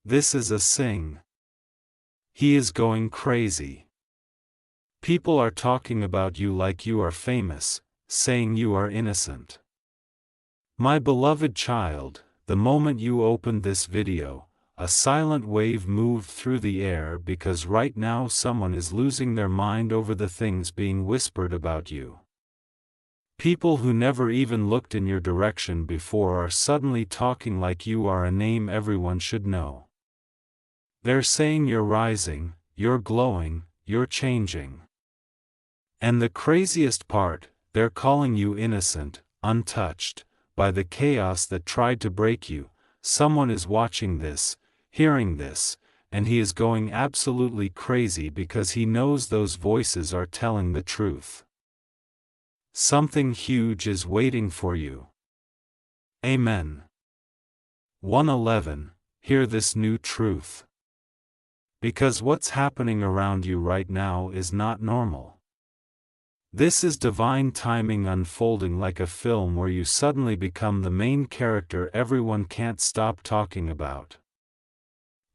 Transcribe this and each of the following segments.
This is a sing. He is going crazy. People are talking about you like you are famous, saying you are innocent. My beloved child, the moment you opened this video, a silent wave moved through the air because right now someone is losing their mind over the things being whispered about you. People who never even looked in your direction before are suddenly talking like you are a name everyone should know. They're saying you're rising, you're glowing, you're changing. And the craziest part, they're calling you innocent, untouched by the chaos that tried to break you. Someone is watching this, hearing this, and he is going absolutely crazy because he knows those voices are telling the truth. Something huge is waiting for you. Amen. 111. Hear this new truth. Because what's happening around you right now is not normal. This is divine timing unfolding like a film where you suddenly become the main character everyone can't stop talking about.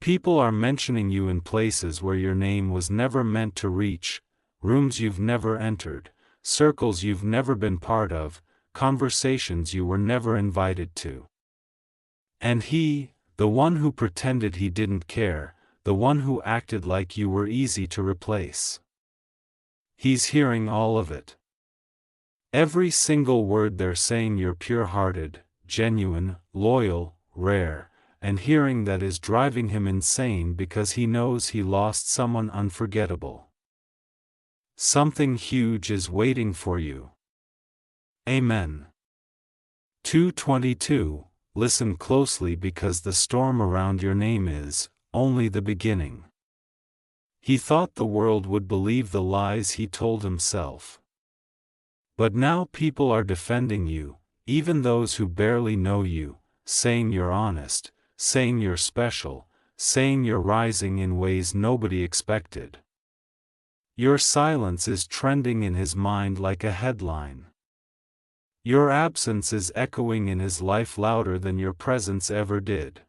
People are mentioning you in places where your name was never meant to reach, rooms you've never entered, circles you've never been part of, conversations you were never invited to. And he, the one who pretended he didn't care, the one who acted like you were easy to replace. He's hearing all of it. Every single word they're saying you're pure-hearted, genuine, loyal, rare, and hearing that is driving him insane because he knows he lost someone unforgettable. Something huge is waiting for you. Amen. 222. Listen closely because the storm around your name is only the beginning. He thought the world would believe the lies he told himself. But now people are defending you, even those who barely know you, saying you're honest, saying you're special, saying you're rising in ways nobody expected. Your silence is trending in his mind like a headline. Your absence is echoing in his life louder than your presence ever did.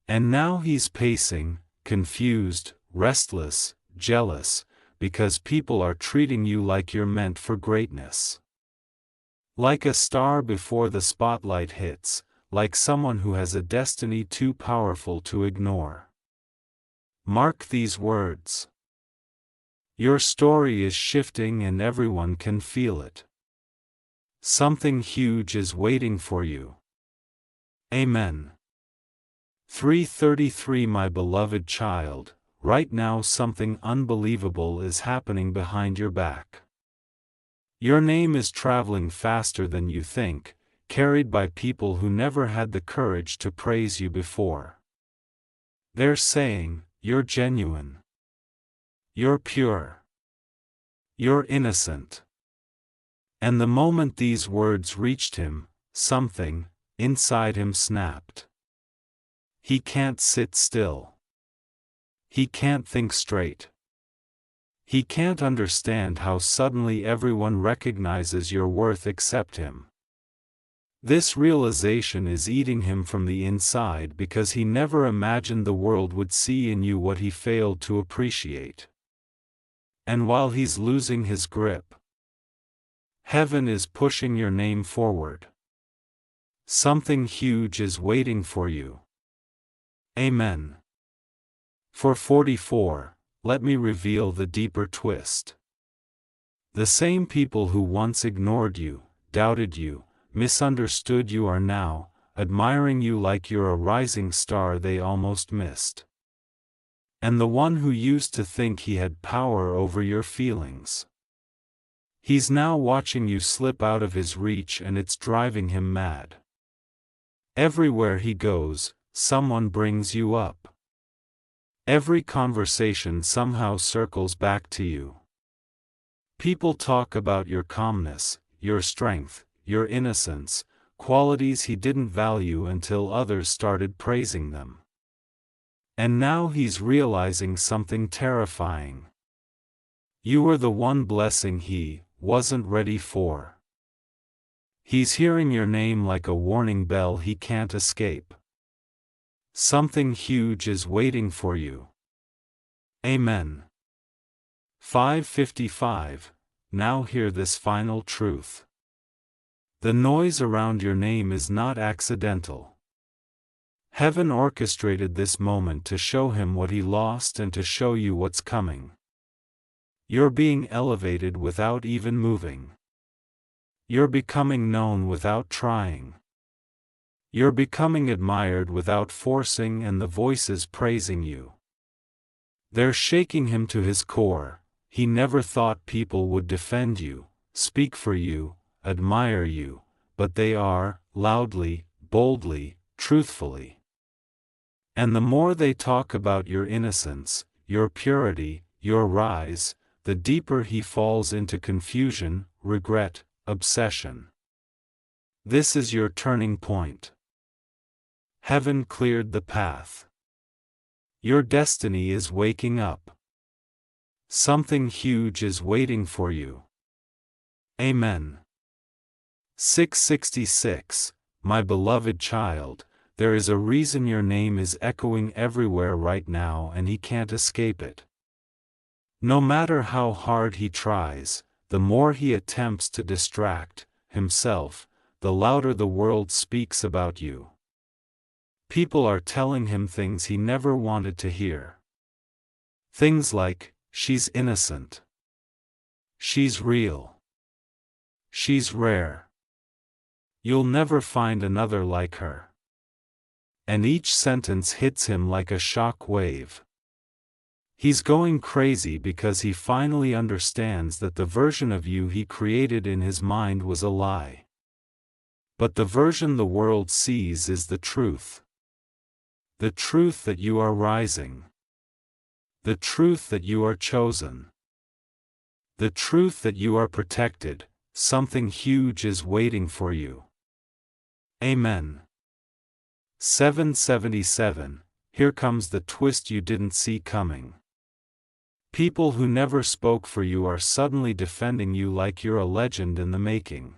And now he's pacing, confused, restless, jealous, because people are treating you like you're meant for greatness. Like a star before the spotlight hits, like someone who has a destiny too powerful to ignore. Mark these words. Your story is shifting and everyone can feel it. Something huge is waiting for you. Amen. 333. My beloved child, right now something unbelievable is happening behind your back. Your name is traveling faster than you think, carried by people who never had the courage to praise you before. They're saying, you're genuine. You're pure. You're innocent. And the moment these words reached him, something inside him snapped. He can't sit still. He can't think straight. He can't understand how suddenly everyone recognizes your worth except him. This realization is eating him from the inside because he never imagined the world would see in you what he failed to appreciate. And while he's losing his grip, heaven is pushing your name forward. Something huge is waiting for you. Amen. For 44, let me reveal the deeper twist. The same people who once ignored you, doubted you, misunderstood you are now admiring you like you're a rising star they almost missed. And the one who used to think he had power over your feelings, he's now watching you slip out of his reach and it's driving him mad. Everywhere he goes, someone brings you up. Every conversation somehow circles back to you. People talk about your calmness, your strength, your innocence, qualities he didn't value until others started praising them. And now he's realizing something terrifying. You were the one blessing he wasn't ready for. He's hearing your name like a warning bell he can't escape. Something huge is waiting for you. Amen. 5:55. Now hear this final truth. The noise around your name is not accidental. Heaven orchestrated this moment to show him what he lost and to show you what's coming. You're being elevated without even moving. You're becoming known without trying. You're becoming admired without forcing, and the voices praising you. They're shaking him to his core. He never thought people would defend you, speak for you, admire you, but they are, loudly, boldly, truthfully. And the more they talk about your innocence, your purity, your rise, the deeper he falls into confusion, regret, obsession. This is your turning point. Heaven cleared the path. Your destiny is waking up. Something huge is waiting for you. Amen. 666. My beloved child, there is a reason your name is echoing everywhere right now, and he can't escape it. No matter how hard he tries, the more he attempts to distract himself, the louder the world speaks about you. People are telling him things he never wanted to hear. Things like, she's innocent. She's real. She's rare. You'll never find another like her. And each sentence hits him like a shock wave. He's going crazy because he finally understands that the version of you he created in his mind was a lie. But the version the world sees is the truth. The truth that you are rising. The truth that you are chosen. The truth that you are protected. Something huge is waiting for you. Amen. 777. Here comes the twist you didn't see coming. People who never spoke for you are suddenly defending you like you're a legend in the making.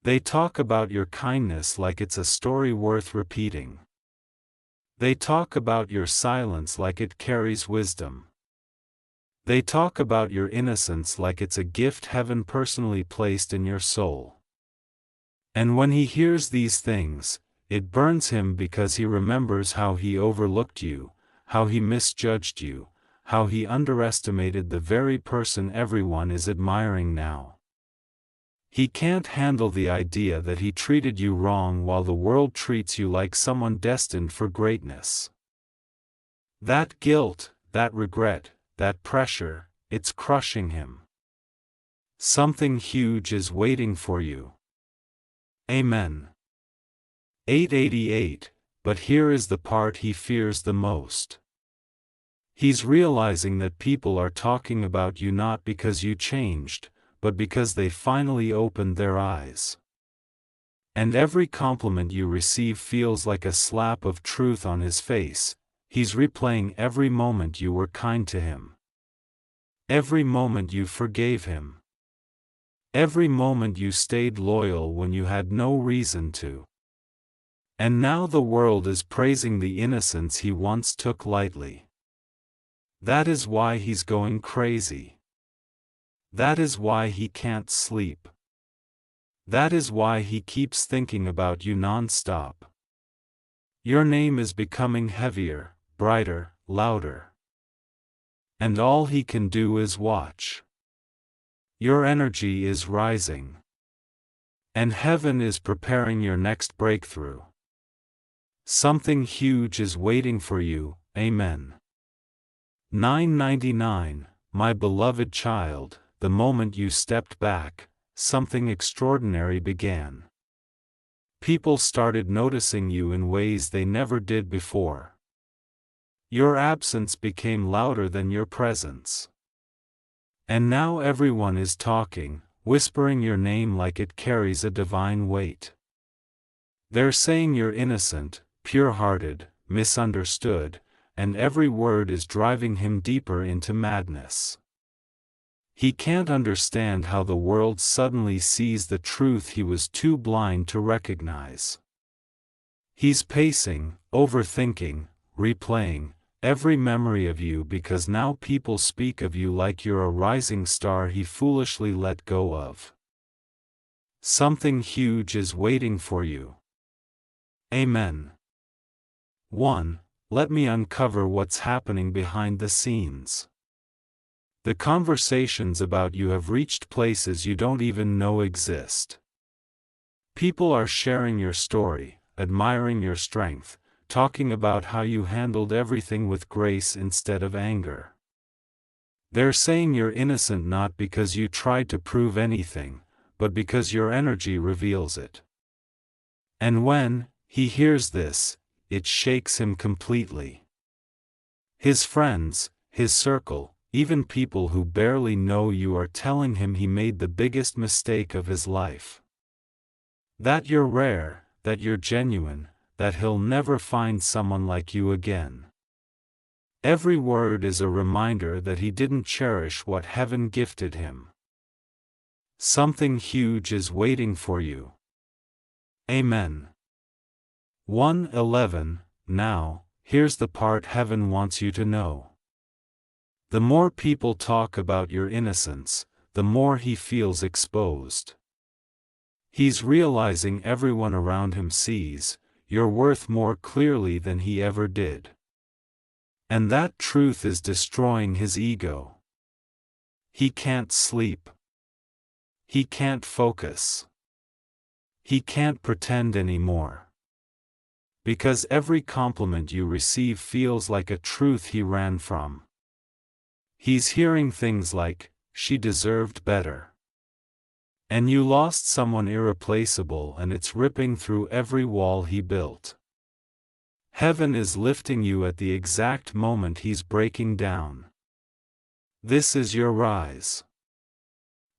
They talk about your kindness like it's a story worth repeating. They talk about your silence like it carries wisdom. They talk about your innocence like it's a gift heaven personally placed in your soul. And when he hears these things, it burns him because he remembers how he overlooked you, how he misjudged you, how he underestimated the very person everyone is admiring now. He can't handle the idea that he treated you wrong while the world treats you like someone destined for greatness. That guilt, that regret, that pressure, it's crushing him. Something huge is waiting for you. Amen. 888. But here is the part he fears the most. He's realizing that people are talking about you not because you changed, but because they finally opened their eyes. And every compliment you receive feels like a slap of truth on his face. He's replaying every moment you were kind to him. Every moment you forgave him. Every moment you stayed loyal when you had no reason to. And now the world is praising the innocence he once took lightly. That is why he's going crazy. That is why he can't sleep. That is why he keeps thinking about you non-stop. Your name is becoming heavier, brighter, louder. And all he can do is watch. Your energy is rising. And heaven is preparing your next breakthrough. Something huge is waiting for you. Amen. 999. My beloved child, the moment you stepped back, something extraordinary began. People started noticing you in ways they never did before. Your absence became louder than your presence. And now everyone is talking, whispering your name like it carries a divine weight. They're saying you're innocent, pure-hearted, misunderstood, and every word is driving him deeper into madness. He can't understand how the world suddenly sees the truth he was too blind to recognize. He's pacing, overthinking, replaying every memory of you because now people speak of you like you're a rising star he foolishly let go of. Something huge is waiting for you. Amen. 1. Let me uncover what's happening behind the scenes. The conversations about you have reached places you don't even know exist. People are sharing your story, admiring your strength, talking about how you handled everything with grace instead of anger. They're saying you're innocent not because you tried to prove anything, but because your energy reveals it. And when he hears this, it shakes him completely. His friends, his circle, even people who barely know you are telling him he made the biggest mistake of his life. That you're rare, that you're genuine, that he'll never find someone like you again. Every word is a reminder that he didn't cherish what heaven gifted him. Something huge is waiting for you. Amen. 1:11. Now, here's the part heaven wants you to know. The more people talk about your innocence, the more he feels exposed. He's realizing everyone around him sees your worth more clearly than he ever did. And that truth is destroying his ego. He can't sleep. He can't focus. He can't pretend anymore. Because every compliment you receive feels like a truth he ran from. He's hearing things like, "She deserved better." And "You lost someone irreplaceable," and it's ripping through every wall he built. Heaven is lifting you at the exact moment he's breaking down. This is your rise.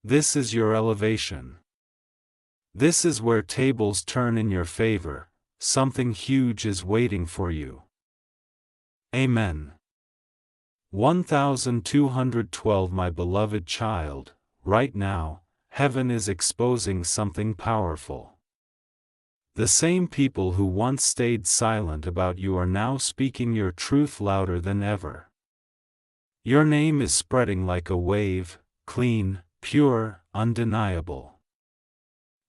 This is your elevation. This is where tables turn in your favor. Something huge is waiting for you. Amen. 1212. My beloved child, right now, heaven is exposing something powerful. The same people who once stayed silent about you are now speaking your truth louder than ever. Your name is spreading like a wave, clean, pure, undeniable.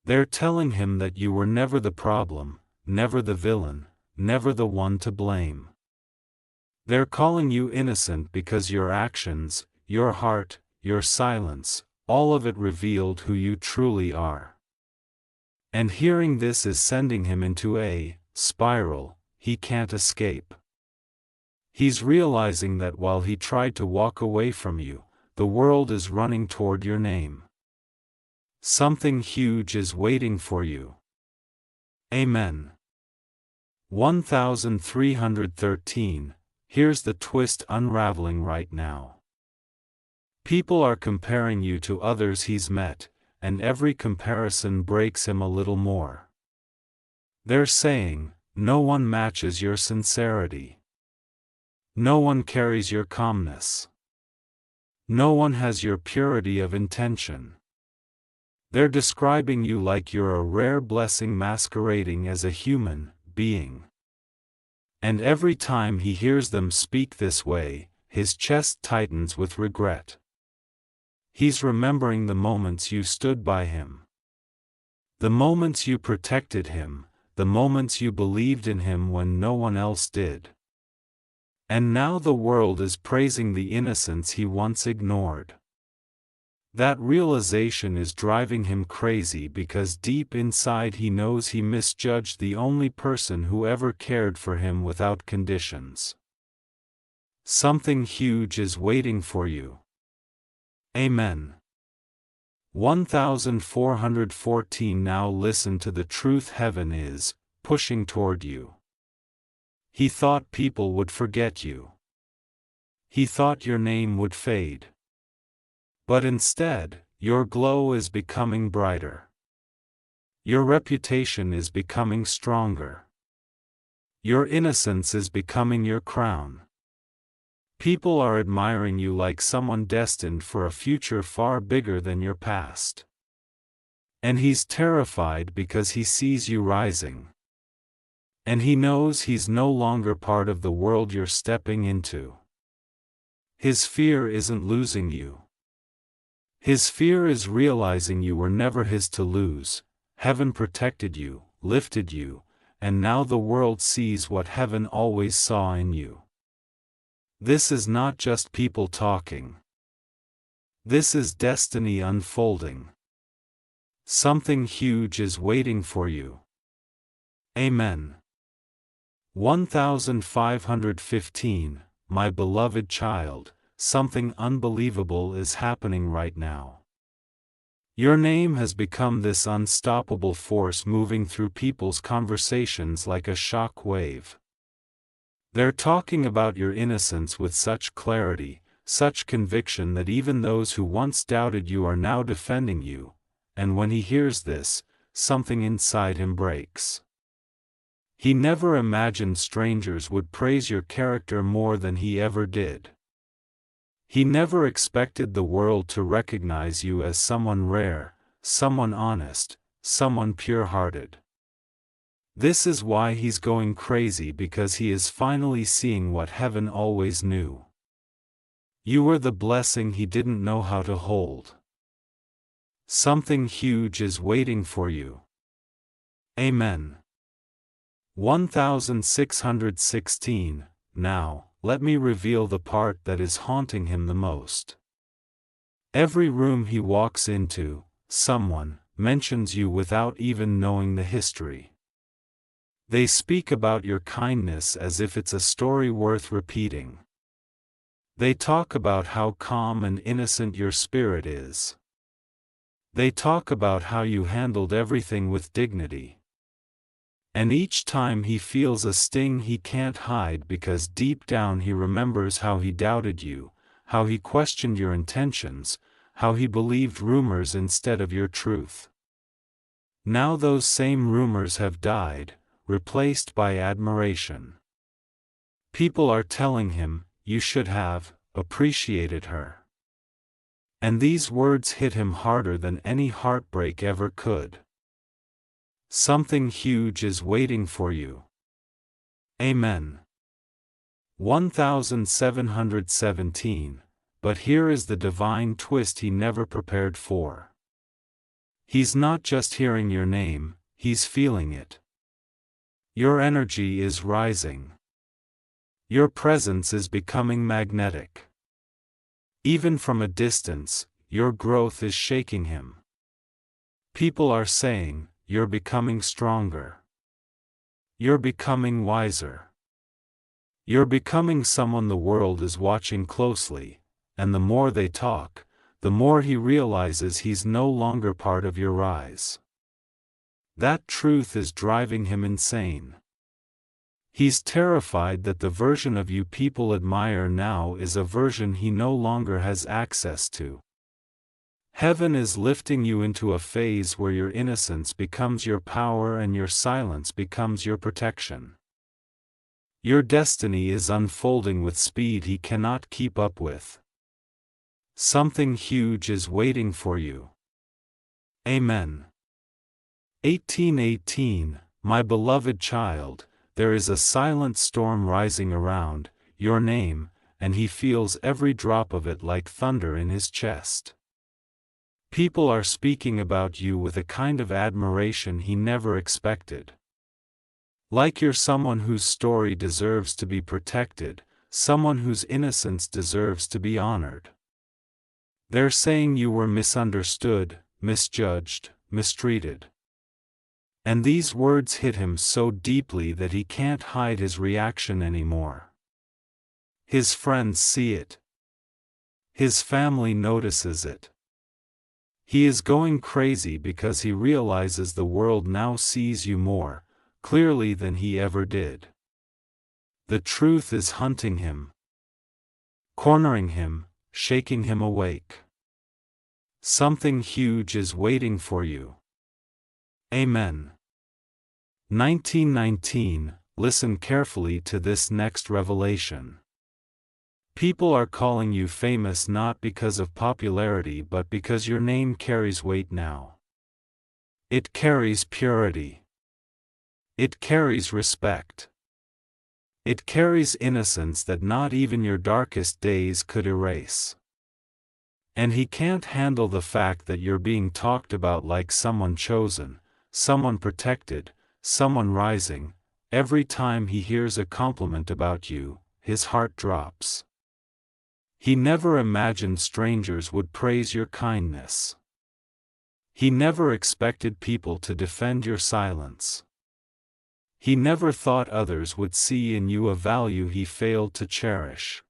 They're telling him that you were never the problem, never the villain, never the one to blame. They're calling you innocent because your actions, your heart, your silence, all of it revealed who you truly are. And hearing this is sending him into a spiral he can't escape. He's realizing that while he tried to walk away from you, the world is running toward your name. Something huge is waiting for you. Amen. 1313. Here's the twist unraveling right now. People are comparing you to others he's met, and every comparison breaks him a little more. They're saying, no one matches your sincerity. No one carries your calmness. No one has your purity of intention. They're describing you like you're a rare blessing masquerading as a human being. And every time he hears them speak this way, his chest tightens with regret. He's remembering the moments you stood by him. The moments you protected him, the moments you believed in him when no one else did. And now the world is praising the innocence he once ignored. That realization is driving him crazy because deep inside he knows he misjudged the only person who ever cared for him without conditions. Something huge is waiting for you. Amen. 1414. Now listen to the truth heaven is pushing toward you. He thought people would forget you. He thought your name would fade. But instead, your glow is becoming brighter. Your reputation is becoming stronger. Your innocence is becoming your crown. People are admiring you like someone destined for a future far bigger than your past. And he's terrified because he sees you rising. And he knows he's no longer part of the world you're stepping into. His fear isn't losing you. His fear is realizing you were never his to lose. Heaven protected you, lifted you, and now the world sees what heaven always saw in you. This is not just people talking. This is destiny unfolding. Something huge is waiting for you. Amen. 1515, my beloved child, something unbelievable is happening right now. Your name has become this unstoppable force moving through people's conversations like a shock wave. They're talking about your innocence with such clarity, such conviction that even those who once doubted you are now defending you, and when he hears this, something inside him breaks. He never imagined strangers would praise your character more than he ever did. He never expected the world to recognize you as someone rare, someone honest, someone pure-hearted. This is why he's going crazy, because he is finally seeing what heaven always knew. You were the blessing he didn't know how to hold. Something huge is waiting for you. Amen. 1616, now, let me reveal the part that is haunting him the most. Every room he walks into, someone mentions you without even knowing the history. They speak about your kindness as if it's a story worth repeating. They talk about how calm and innocent your spirit is. They talk about how you handled everything with dignity. And each time he feels a sting he can't hide, because deep down he remembers how he doubted you, how he questioned your intentions, how he believed rumors instead of your truth. Now those same rumors have died, replaced by admiration. People are telling him, you should have appreciated her. And these words hit him harder than any heartbreak ever could. Something huge is waiting for you. Amen. 1717, but here is the divine twist he never prepared for. He's not just hearing your name, he's feeling it. Your energy is rising. Your presence is becoming magnetic. Even from a distance, your growth is shaking him. People are saying, you're becoming stronger. You're becoming wiser. You're becoming someone the world is watching closely, and the more they talk, the more he realizes he's no longer part of your rise. That truth is driving him insane. He's terrified that the version of you people admire now is a version he no longer has access to. Heaven is lifting you into a phase where your innocence becomes your power and your silence becomes your protection. Your destiny is unfolding with speed he cannot keep up with. Something huge is waiting for you. Amen. 1818, my beloved child, there is a silent storm rising around your name, and he feels every drop of it like thunder in his chest. People are speaking about you with a kind of admiration he never expected. Like you're someone whose story deserves to be protected, someone whose innocence deserves to be honored. They're saying you were misunderstood, misjudged, mistreated. And these words hit him so deeply that he can't hide his reaction anymore. His friends see it. His family notices it. He is going crazy because he realizes the world now sees you more clearly than he ever did. The truth is hunting him, cornering him, shaking him awake. Something huge is waiting for you. Amen. 1919, listen carefully to this next revelation. People are calling you famous not because of popularity but because your name carries weight now. It carries purity. It carries respect. It carries innocence that not even your darkest days could erase. And he can't handle the fact that you're being talked about like someone chosen, someone protected, someone rising. Every time he hears a compliment about you, his heart drops. He never imagined strangers would praise your kindness. He never expected people to defend your silence. He never thought others would see in you a value he failed to cherish.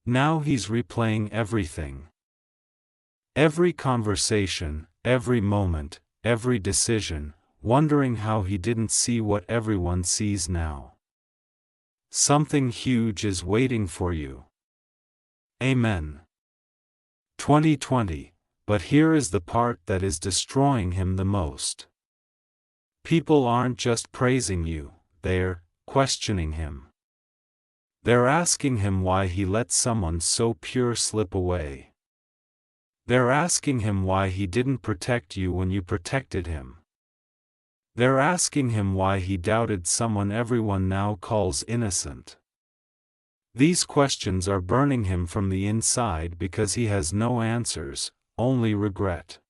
Now he's replaying everything. Every conversation, every moment, every decision, wondering how he didn't see what everyone sees now. Something huge is waiting for you. Amen. 2020, but here is the part that is destroying him the most. People aren't just praising you, they're questioning him. They're asking him why he let someone so pure slip away. They're asking him why he didn't protect you when you protected him. They're asking him why he doubted someone everyone now calls innocent. These questions are burning him from the inside because he has no answers, only regret.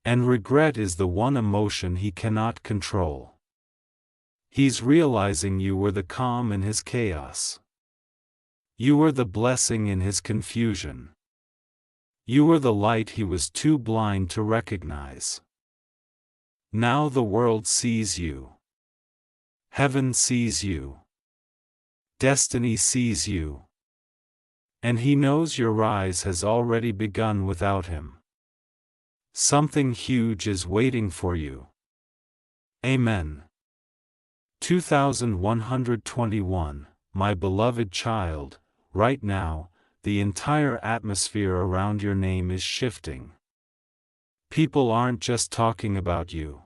And regret is the one emotion he cannot control. He's realizing you were the calm in his chaos. You were the blessing in his confusion. You were the light he was too blind to recognize. Now the world sees you. Heaven sees you. Destiny sees you. And he knows your rise has already begun without him. Something huge is waiting for you. Amen. 2121, my beloved child, right now, the entire atmosphere around your name is shifting. People aren't just talking about you.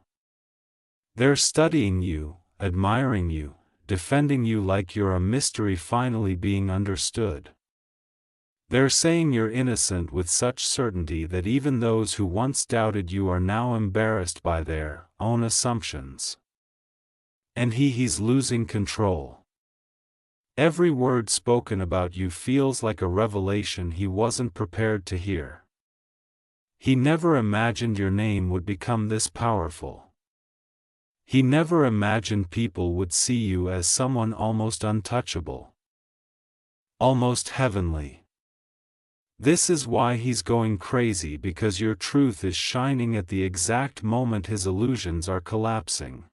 They're studying you, admiring you, defending you like you're a mystery finally being understood. They're saying you're innocent with such certainty that even those who once doubted you are now embarrassed by their own assumptions. And he's losing control. Every word spoken about you feels like a revelation he wasn't prepared to hear. He never imagined your name would become this powerful. He never imagined people would see you as someone almost untouchable. Almost heavenly. This is why he's going crazy, because your truth is shining at the exact moment his illusions are collapsing.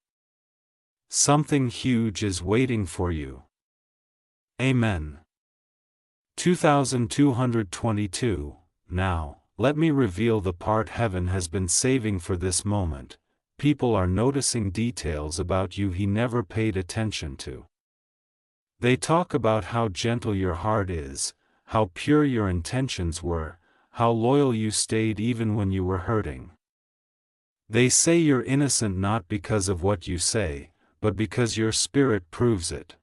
Something huge is waiting for you. Amen. 2222, now, let me reveal the part heaven has been saving for this moment. People are noticing details about you he never paid attention to. They talk about how gentle your heart is, how pure your intentions were, how loyal you stayed even when you were hurting. They say you're innocent not because of what you say, but because your spirit proves it.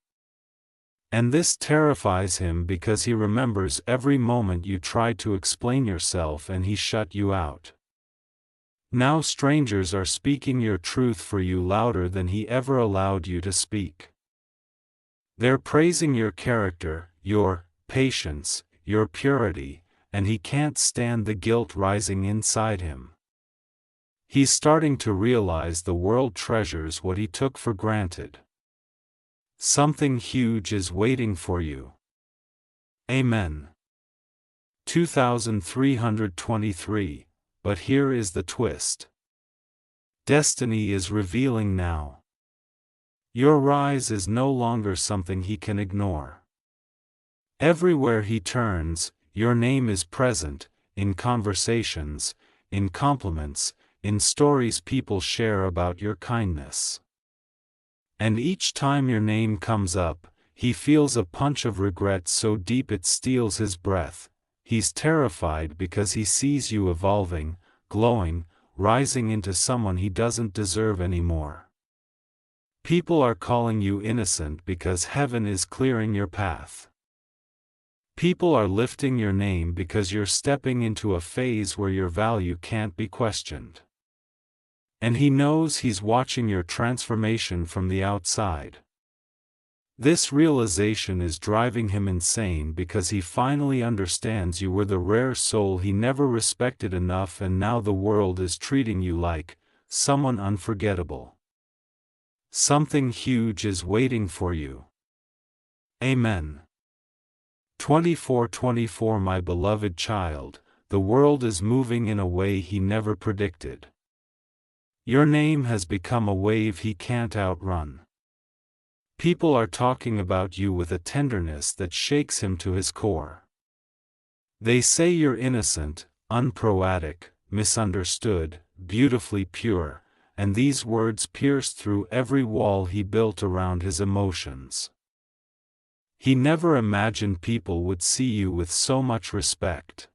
And this terrifies him because he remembers every moment you tried to explain yourself and he shut you out. Now strangers are speaking your truth for you louder than he ever allowed you to speak. They're praising your character, your patience, your purity, and he can't stand the guilt rising inside him. He's starting to realize the world treasures what he took for granted. Something huge is waiting for you. Amen. 2323, but here is the twist. Destiny is revealing now. Your rise is no longer something he can ignore. Everywhere he turns, your name is present, in conversations, in compliments, in stories people share about your kindness. And each time your name comes up, he feels a punch of regret so deep it steals his breath. He's terrified because he sees you evolving, glowing, rising into someone he doesn't deserve anymore. People are calling you innocent because heaven is clearing your path. People are lifting your name because you're stepping into a phase where your value can't be questioned. And he knows he's watching your transformation from the outside. This realization is driving him insane because he finally understands you were the rare soul he never respected enough, and now the world is treating you like someone unforgettable. Something huge is waiting for you. Amen. 24:24 My beloved child, the world is moving in a way he never predicted. Your name has become a wave he can't outrun. People are talking about you with a tenderness that shakes him to his core. They say you're innocent, unproatic, misunderstood, beautifully pure, and these words pierce through every wall he built around his emotions. He never imagined people would see you with so much respect.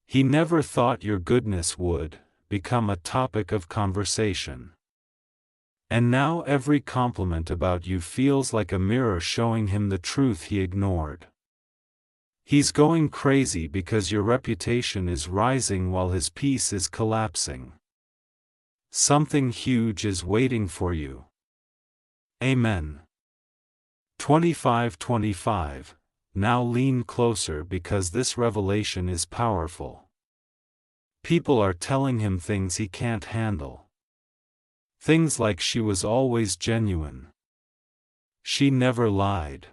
He never thought your goodness would become a topic of conversation. And now every compliment about you feels like a mirror showing him the truth he ignored. He's going crazy because your reputation is rising while his peace is collapsing. Something huge is waiting for you. Amen. 25:25 Now lean closer because this revelation is powerful. People are telling him things he can't handle. Things like she was always genuine. She never lied.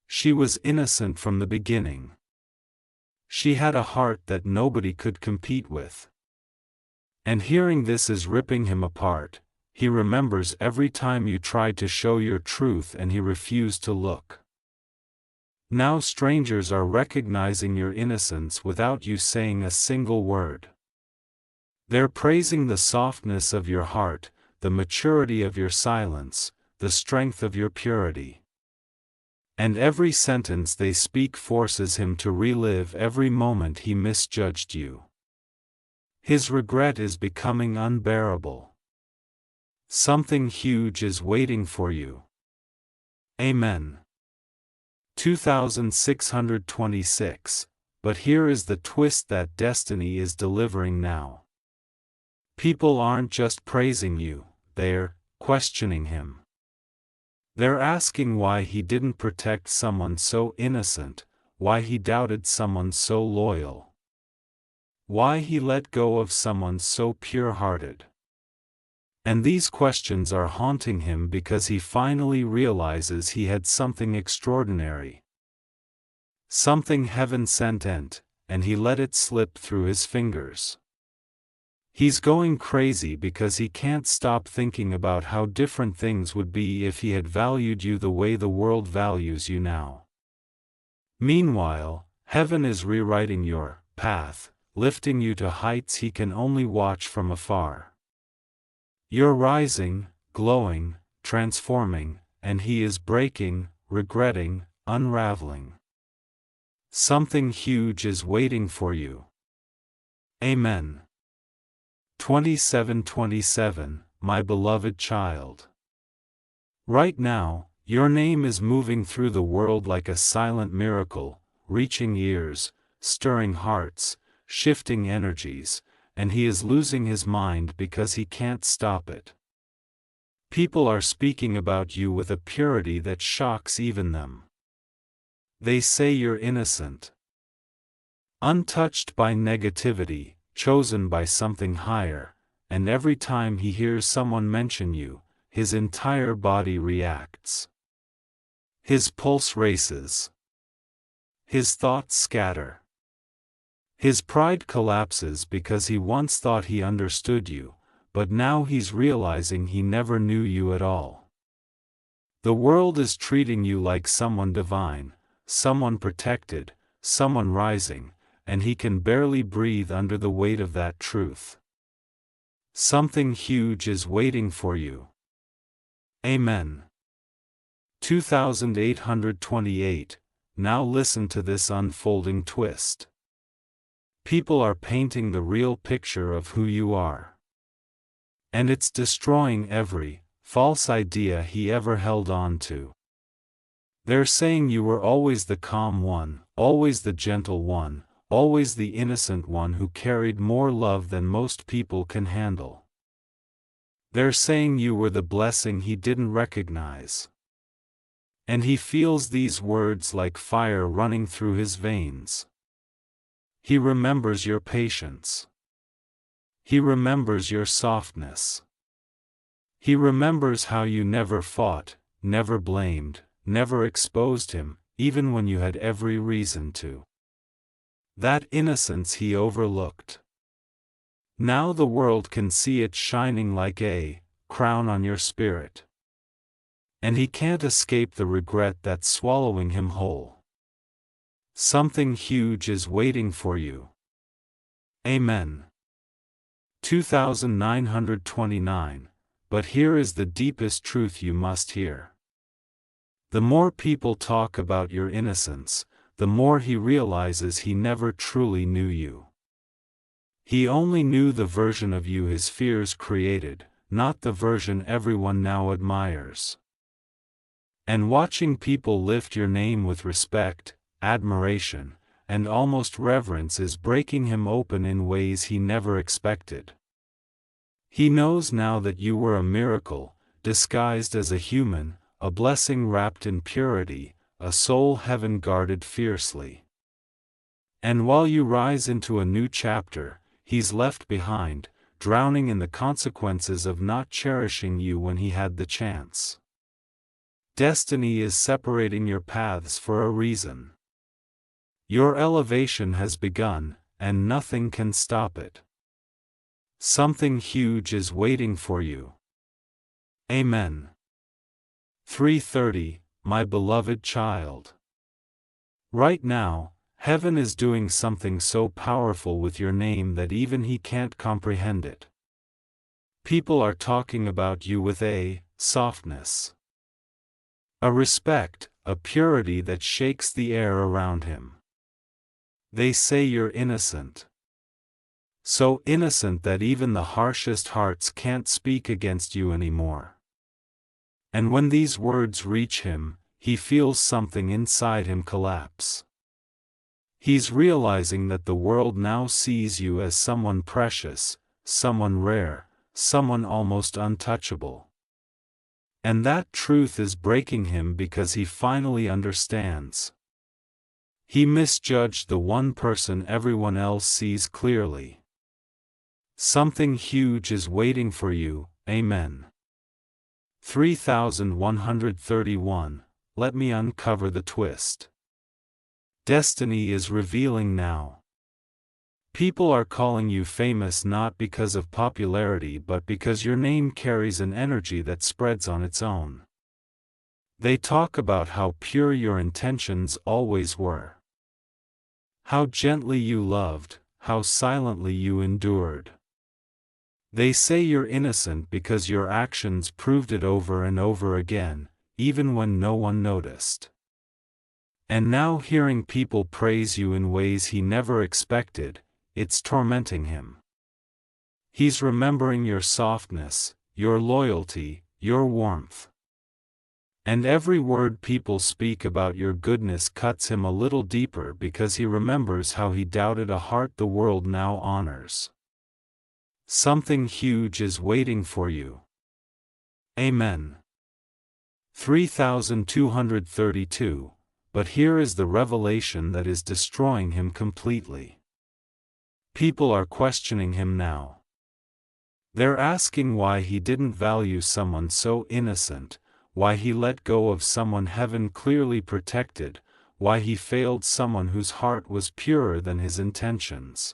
She was innocent from the beginning. She had a heart that nobody could compete with. And hearing this is ripping him apart. He remembers every time you tried to show your truth and he refused to look. Now strangers are recognizing your innocence without you saying a single word. They're praising the softness of your heart, the maturity of your silence, the strength of your purity. And every sentence they speak forces him to relive every moment he misjudged you. His regret is becoming unbearable. Something huge is waiting for you. Amen. 2626 But here is the twist that destiny is delivering now. People aren't just praising you, they're questioning him. They're asking why he didn't protect someone so innocent, why he doubted someone so loyal, why he let go of someone so pure-hearted. And these questions are haunting him because he finally realizes he had something extraordinary. Something heaven sent, and he let it slip through his fingers. He's going crazy because he can't stop thinking about how different things would be if he had valued you the way the world values you now. Meanwhile, heaven is rewriting your path, lifting you to heights he can only watch from afar. You're rising, glowing, transforming, and he is breaking, regretting, unraveling. Something huge is waiting for you. Amen. 27:27 My beloved child. Right now, your name is moving through the world like a silent miracle, reaching ears, stirring hearts, shifting energies, and he is losing his mind because he can't stop it. People are speaking about you with a purity that shocks even them. They say you're innocent, untouched by negativity, chosen by something higher, and every time he hears someone mention you, his entire body reacts. His pulse races. His thoughts scatter. His pride collapses because he once thought he understood you, but now he's realizing he never knew you at all. The world is treating you like someone divine, someone protected, someone rising, and he can barely breathe under the weight of that truth. Something huge is waiting for you. Amen. 2828 Now listen to this unfolding twist. People are painting the real picture of who you are. And it's destroying every false idea he ever held on to. They're saying you were always the calm one, always the gentle one, always the innocent one who carried more love than most people can handle. They're saying you were the blessing he didn't recognize. And he feels these words like fire running through his veins. He remembers your patience. He remembers your softness. He remembers how you never fought, never blamed, never exposed him, even when you had every reason to. That innocence he overlooked. Now the world can see it shining like a crown on your spirit. And he can't escape the regret that's swallowing him whole. Something huge is waiting for you. Amen. 2929. But here is the deepest truth you must hear. The more people talk about your innocence, the more he realizes he never truly knew you. He only knew the version of you his fears created, not the version everyone now admires. And watching people lift your name with respect, admiration, and almost reverence is breaking him open in ways he never expected. He knows now that you were a miracle, disguised as a human, a blessing wrapped in purity, a soul heaven guarded fiercely. And while you rise into a new chapter, he's left behind, drowning in the consequences of not cherishing you when he had the chance. Destiny is separating your paths for a reason. Your elevation has begun, and nothing can stop it. Something huge is waiting for you. Amen. 3:30, my beloved child. Right now, heaven is doing something so powerful with your name that even he can't comprehend it. People are talking about you with a softness, a respect, a purity that shakes the air around him. They say you're innocent. So innocent that even the harshest hearts can't speak against you anymore. And when these words reach him, he feels something inside him collapse. He's realizing that the world now sees you as someone precious, someone rare, someone almost untouchable. And that truth is breaking him because he finally understands. He misjudged the one person everyone else sees clearly. Something huge is waiting for you, amen. 3131, let me uncover the twist. Destiny is revealing now. People are calling you famous not because of popularity but because your name carries an energy that spreads on its own. They talk about how pure your intentions always were. How gently you loved, how silently you endured. They say you're innocent because your actions proved it over and over again, even when no one noticed. And now hearing people praise you in ways he never expected, it's tormenting him. He's remembering your softness, your loyalty, your warmth. And every word people speak about your goodness cuts him a little deeper because he remembers how he doubted a heart the world now honors. Something huge is waiting for you. Amen. 3232, but here is the revelation that is destroying him completely. People are questioning him now. They're asking why he didn't value someone so innocent, why he let go of someone heaven clearly protected, why he failed someone whose heart was purer than his intentions.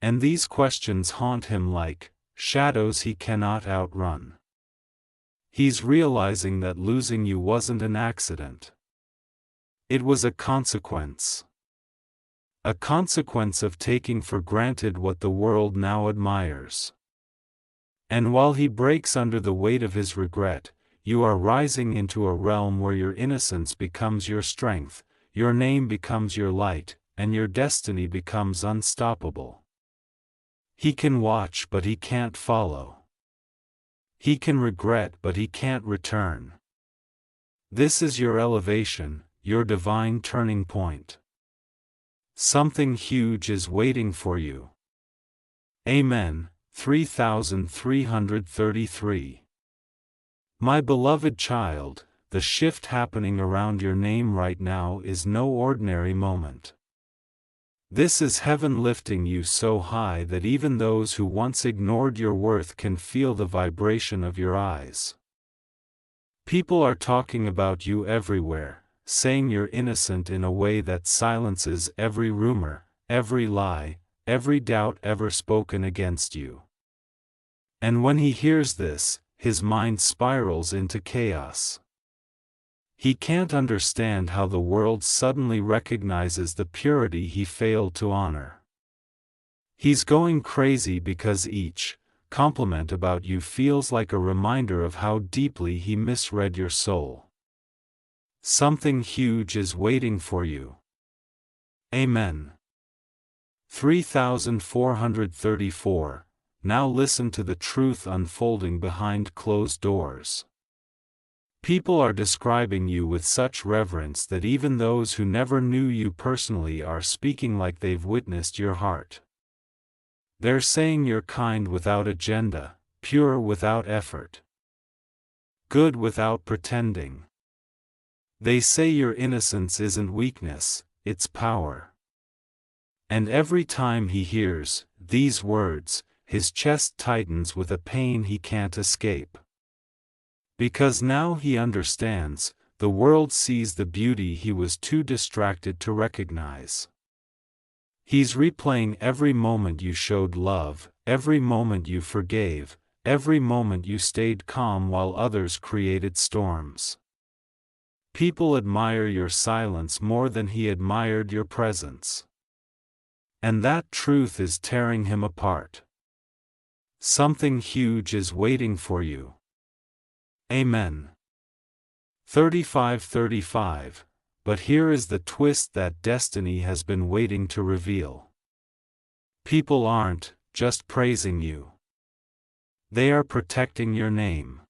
And these questions haunt him like shadows he cannot outrun. He's realizing that losing you wasn't an accident. It was a consequence. A consequence of taking for granted what the world now admires. And while he breaks under the weight of his regret, you are rising into a realm where your innocence becomes your strength, your name becomes your light, and your destiny becomes unstoppable. He can watch but he can't follow. He can regret but he can't return. This is your elevation, your divine turning point. Something huge is waiting for you. Amen. 3333. My beloved child, the shift happening around your name right now is no ordinary moment. This is heaven lifting you so high that even those who once ignored your worth can feel the vibration of your eyes. People are talking about you everywhere, saying you're innocent in a way that silences every rumor, every lie, every doubt ever spoken against you. And when he hears this, his mind spirals into chaos. He can't understand how the world suddenly recognizes the purity he failed to honor. He's going crazy because each compliment about you feels like a reminder of how deeply he misread your soul. Something huge is waiting for you. Amen. 3434. Now listen to the truth unfolding behind closed doors. People are describing you with such reverence that even those who never knew you personally are speaking like they've witnessed your heart. They're saying you're kind without agenda, pure without effort, good without pretending. They say your innocence isn't weakness, it's power. And every time he hears these words, his chest tightens with a pain he can't escape. Because now he understands, the world sees the beauty he was too distracted to recognize. He's replaying every moment you showed love, every moment you forgave, every moment you stayed calm while others created storms. People admire your silence more than he admired your presence. And that truth is tearing him apart. Something huge is waiting for you. Amen. 3535. But here is the twist that destiny has been waiting to reveal. People aren't just praising you. They are protecting your name.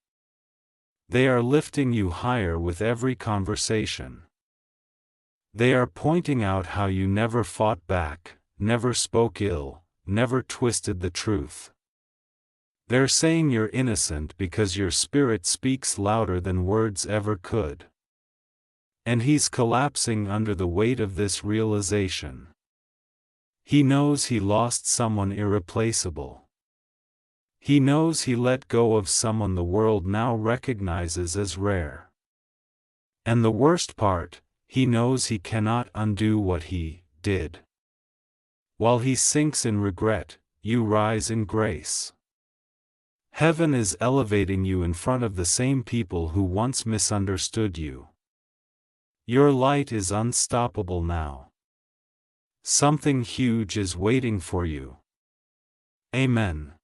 They are lifting you higher with every conversation. They are pointing out how you never fought back, never spoke ill, never twisted the truth. They're saying you're innocent because your spirit speaks louder than words ever could. And he's collapsing under the weight of this realization. He knows he lost someone irreplaceable. He knows he let go of someone the world now recognizes as rare. And the worst part, he knows he cannot undo what he did. While he sinks in regret, you rise in grace. Heaven is elevating you in front of the same people who once misunderstood you. Your light is unstoppable now. Something huge is waiting for you. Amen.